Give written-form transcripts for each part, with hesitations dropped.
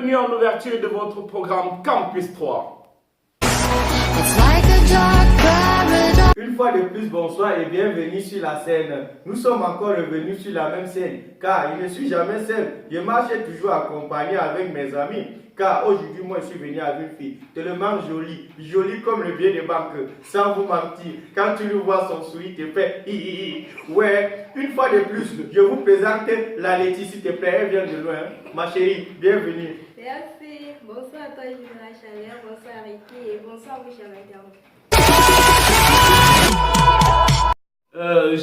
Bienvenue en ouverture de votre programme Campus 3. Une fois de plus, bonsoir et bienvenue sur la scène. Nous sommes encore revenus sur la même scène, car je ne suis jamais seul. Je marche toujours accompagné avec mes amis, car aujourd'hui, moi, je suis venu avec une fille tellement jolie, jolie comme le billet de banque, sans vous mentir. Quand tu lui vois son sourire, te fait hi hi hi. Ouais, une fois de plus, je vous présente la Letty, s'il te plaît, elle vient de loin. Ma chérie, bienvenue. Merci. Bonsoir à toi, Général Chaleur. Bonsoir Ricky et bonsoir, vous, chers internautes.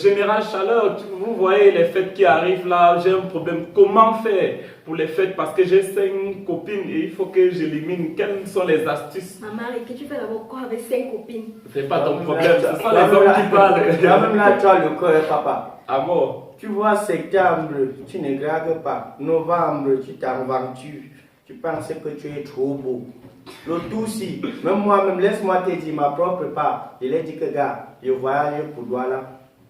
Général Chaleur, vous voyez les fêtes qui arrivent là, j'ai un problème. Comment faire pour les fêtes? Parce que j'ai 5 copines et il faut que j'élimine. Quelles sont les astuces? Maman, Ricky, tu fais d'abord quoi avec 5 copines? C'est pas ton problème, ce sont les hommes qui parlent. Même là, tu as le corps, papa. À mort. Tu vois, septembre, tu ne dragues pas. Novembre, tu t'aventures. Tu penses que tu es trop beau. Le tout si, même moi-même, laisse-moi te dire ma propre part. Je l'ai dit que, gars, je voyage pour Douala.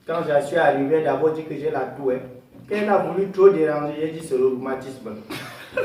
Quand je suis arrivé, d'abord dit que j'ai la toux. Elle a voulu trop déranger, j'ai dit c'est le rhumatisme.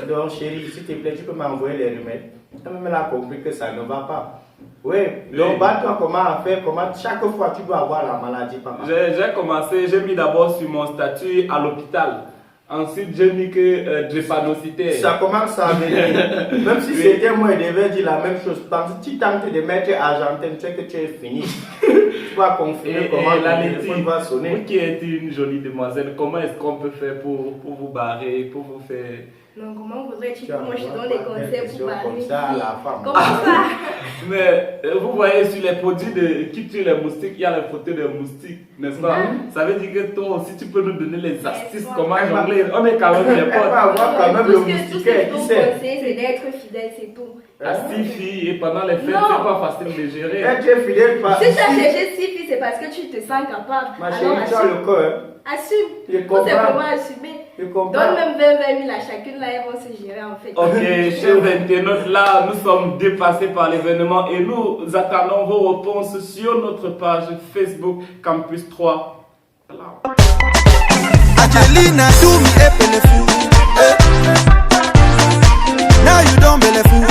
Donc, chérie, s'il te plaît, tu peux m'envoyer les remèdes. Elle a compris que ça ne va pas. Oui, donc toi comment faire, chaque fois tu dois avoir la maladie, papa. J'ai commencé, j'ai mis d'abord sur mon statut à l'hôpital. Ensuite, j'ai mis que drépanocytaire. Ça commence à venir. Même si c'était moi, je devais dire la même chose. Parce que tu tentes de mettre Argentin, tu sais que tu es fini. Tu vas confirmer comment la le téléphone va sonner. Vous qui êtes une jolie demoiselle, comment est-ce qu'on peut faire pour vous barrer, pour vous faire... Non, comment voudrais-tu que moi je te donne des conseils pour barrer comme ça à la femme. Comment ça? Mais vous voyez sur les produits qui tuent les moustiques, il y a les photos des moustiques, n'est-ce pas? Ça veut dire que toi aussi tu peux nous donner les astuces, comment jongler. On est quand même des potes. Elle va avoir quand même le moustiquaire, tout ce que qui je sait. conseille, c'est d'être fidèle, c'est tout. À 6 filles et pendant les fêtes, c'est pas facile de gérer. Être fidèle, pas. Si tu as cherché 6 filles, c'est parce que tu te sens capable. Ma chérie, tu as le corps. Assume. Je Faut comprends. simplement assumer. Je comprends. Donne même 20 000 à chacune, là, elles vont se gérer en fait. Ok, chers internautes, là, nous sommes dépassés par l'événement et nous attendons vos réponses sur notre page Facebook Campus 3. Voilà. Angelina do me a belleful. Now you don't belleful.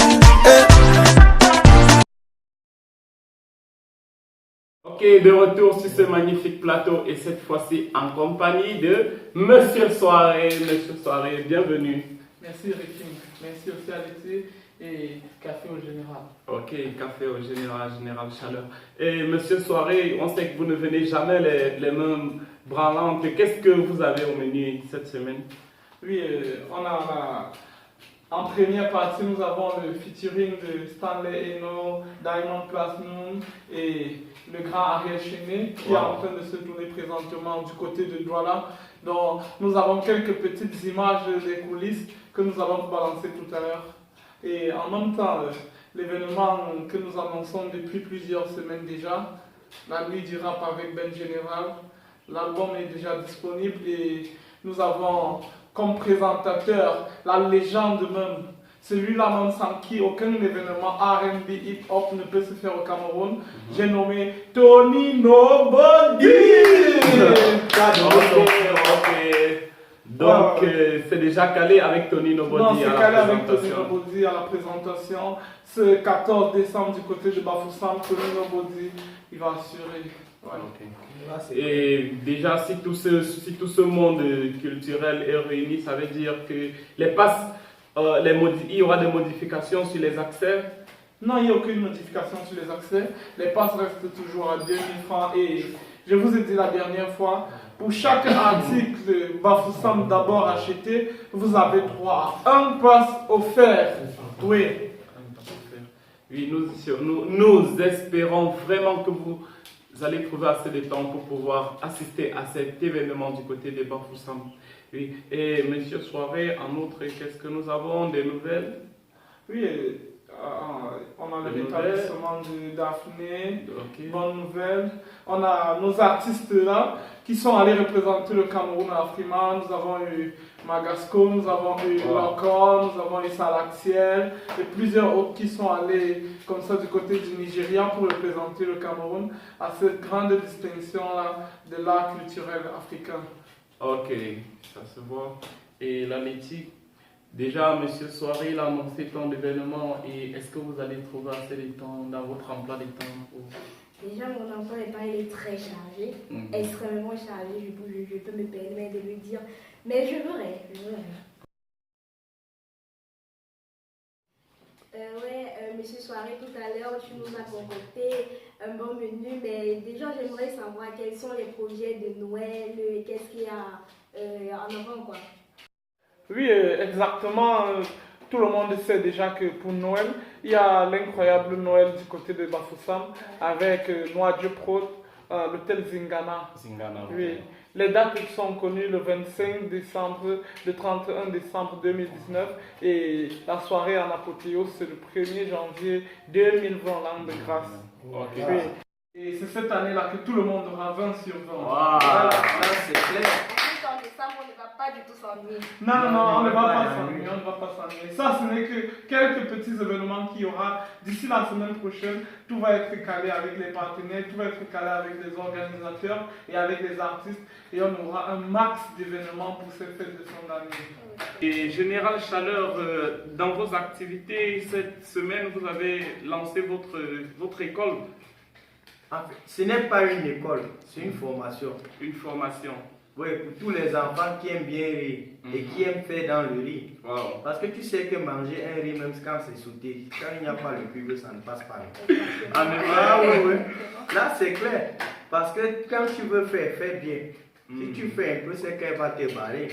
Ok, de retour sur ce magnifique plateau et cette fois-ci en compagnie de Monsieur Soirée. Monsieur Soirée, bienvenue. Merci Ricky, merci aussi à l'été et café au général. Ok, café au général Chaleur. Et Monsieur Soirée, on sait que vous ne venez jamais les mains branlantes. Qu'est-ce que vous avez au menu cette semaine? Oui, en première partie, nous avons le featuring de Stanley Eno, Diamond Platinum et le grand Ariel Chené qui est en train de se tourner présentement du côté de Douala. Donc, nous avons quelques petites images des coulisses que nous allons balancer tout à l'heure. Et en même temps, l'événement que nous annonçons depuis plusieurs semaines déjà, la nuit du rap avec Ben Général, l'album est déjà disponible et nous avons comme présentateur la légende même, celui-là même sans qui aucun événement R&B hip-hop ne peut se faire au Cameroun. J'ai nommé Tony Nobody. Donc, c'est déjà calé avec Tony Nobody. Non, c'est calé avec Tony Nobody à la présentation. Ce 14 décembre du côté de Bafoussam, Tony Nobody, il va assurer. Ouais. Okay. Et déjà, si tout ce monde culturel est réuni, ça veut dire que les passes, il y aura des modifications sur les accès? Non, il n'y a aucune modification sur les accès. Les passes restent toujours à 2000 francs et je vous ai dit la dernière fois, pour chaque article Bafoussam d'abord acheté, vous avez droit à un pass offert. Oui. Oui, nous espérons vraiment que vous allez trouver assez de temps pour pouvoir assister à cet événement du côté des Bafoussam. Oui. Et Monsieur Soirée, en outre, qu'est-ce que nous avons? Des nouvelles? Oui, on a le rétablissement de Daphné, bonne nouvelle. On a nos artistes là qui sont allés représenter le Cameroun à Afrima. Nous avons eu Magasco, nous avons eu Locor, nous avons eu Salaxiel et plusieurs autres qui sont allés comme ça du côté du Nigeria pour représenter le Cameroun à cette grande distinction là de l'art culturel africain. Ok, ça se voit. Et la Letty, Déjà, Monsieur Soirée, il a annoncé tant d'événements et est-ce que vous allez trouver assez de temps dans votre emploi de temps pour... Déjà, mon emploi de temps, il est très chargé, extrêmement chargé. Je peux me permettre de le dire, mais je verrai. Monsieur Soirée, tout à l'heure, tu nous as concocté un bon menu, mais déjà, j'aimerais savoir quels sont les projets de Noël, qu'est-ce qu'il y a en avant, quoi. Oui, exactement. Tout le monde sait déjà que pour Noël, il y a l'incroyable Noël du côté de Bafoussam avec Noadje Prod, l'hôtel Zingana. Oui. Les dates sont connues le 25 décembre, le 31 décembre 2019 et la soirée en apothéose c'est le 1er janvier 2020, l'an de grâce. Okay. Oui. Et c'est cette année-là que tout le monde aura 20 sur 20. Wow. Voilà, c'est clair. En décembre, on ne va pas du tout s'ennuyer. Non, on ne va pas s'ennuyer, on ne va pas s'ennuyer. Ça, ce n'est que quelques petits événements qu'il y aura d'ici la semaine prochaine. Tout va être calé avec les partenaires, tout va être calé avec les organisateurs et avec les artistes. Et on aura un max d'événements pour cette fête de fin d'année. Et Général Chaleur, dans vos activités, cette semaine, vous avez lancé votre école. En fait, ce n'est pas une école, c'est une formation. Une formation. Oui, pour tous les enfants qui aiment bien rire et qui aiment faire dans le riz. Wow. Parce que tu sais que manger un riz, même quand c'est sauté, quand il n'y a pas le pub, ça ne passe pas. Ah oui. Là, c'est clair. Parce que quand tu veux faire, fais bien. Si tu fais un peu, c'est qu'elle va te barrer.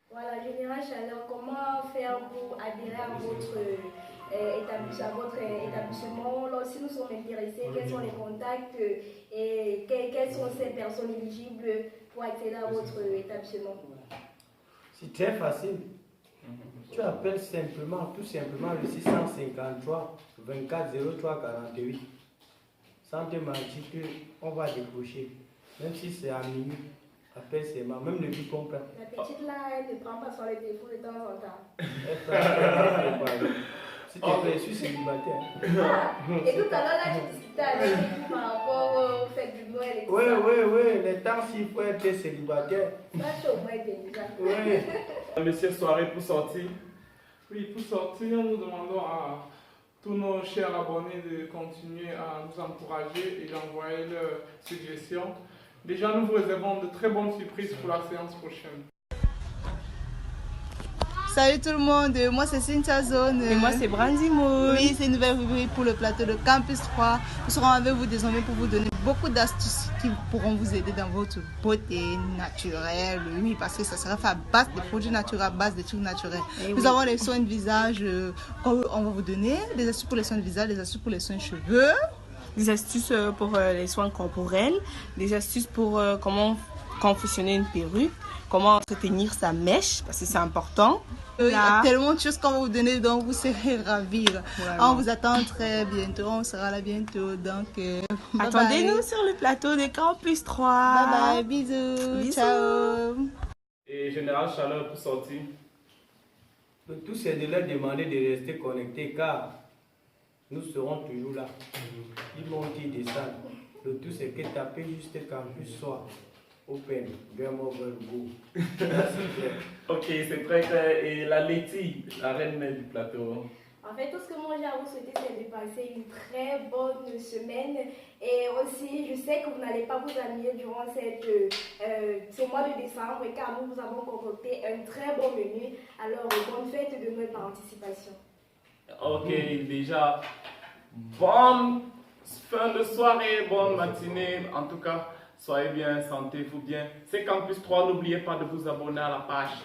Voilà, Général Chaleur, comment faire pour adhérer à votre établissement? Là aussi, nous sommes intéressés. Quels sont les contacts et quelles sont ces personnes éligibles pour accéder à votre établissement? C'est très facile. Tu appelles tout simplement le 653 24 03 48. Sans te mentir qu'on va décrocher. Même si c'est à minuit, appelle seulement, même le but comprend. La petite là, elle ne prend pas sur le téléphone de temps en temps. Si tu es je suis célibataire. Et tout à l'heure, là, tu discutais avec lui par rapport au fait du Noël et tout ça. Oui, les temps s'il faut être célibataire. Ça, c'est au moins déjà. Oui. Monsieur Soirée, pour sortir. Oui, pour sortir, nous demandons à tous nos chers abonnés de continuer à nous encourager et d'envoyer leurs suggestions. Déjà, nous vous réservons de très bonnes surprises pour la séance prochaine. Salut tout le monde, moi c'est Cynthia Zone. Et moi c'est Brandy Moon. Oui, c'est une nouvelle rubrique pour le plateau de Campus 3. Nous serons avec vous désormais pour vous donner beaucoup d'astuces qui pourront vous aider dans votre beauté naturelle. Oui, parce que ça sera fait à base de produits naturels, à base de trucs naturels. Nous avons les soins de visage, on va vous donner des astuces pour les soins de visage, des astuces pour les soins de cheveux. Des astuces pour les soins corporels, des astuces pour comment confectionner une perruque, comment entretenir sa mèche, parce que c'est important. Il y a tellement de choses qu'on va vous donner, donc vous serez ravis. Vraiment. On vous attend très bientôt, on sera là bientôt. Donc, attendez-nous sur le plateau de Campus 3. Bye bye, bisous. Ciao. Et Général Chaleur, pour sortir. Le tout, c'est de leur demander de rester connectés car nous serons toujours là. Ils vont y descendre. Le tout, c'est que taper juste Campus soit open, game over, go. Ok, c'est très clair. Et la Letty, la reine du plateau. En fait, tout ce que moi j'ai à vous souhaiter, c'est de passer une très bonne semaine. Et aussi, je sais que vous n'allez pas vous ennuyer durant ce mois de décembre, car nous vous avons concocté un très bon menu. Alors, bonne fête de Noël par anticipation. Ok, déjà, bonne fin de soirée, bonne matinée. En tout cas, soyez bien, sentez-vous bien. C'est Campus 3, n'oubliez pas de vous abonner à la page.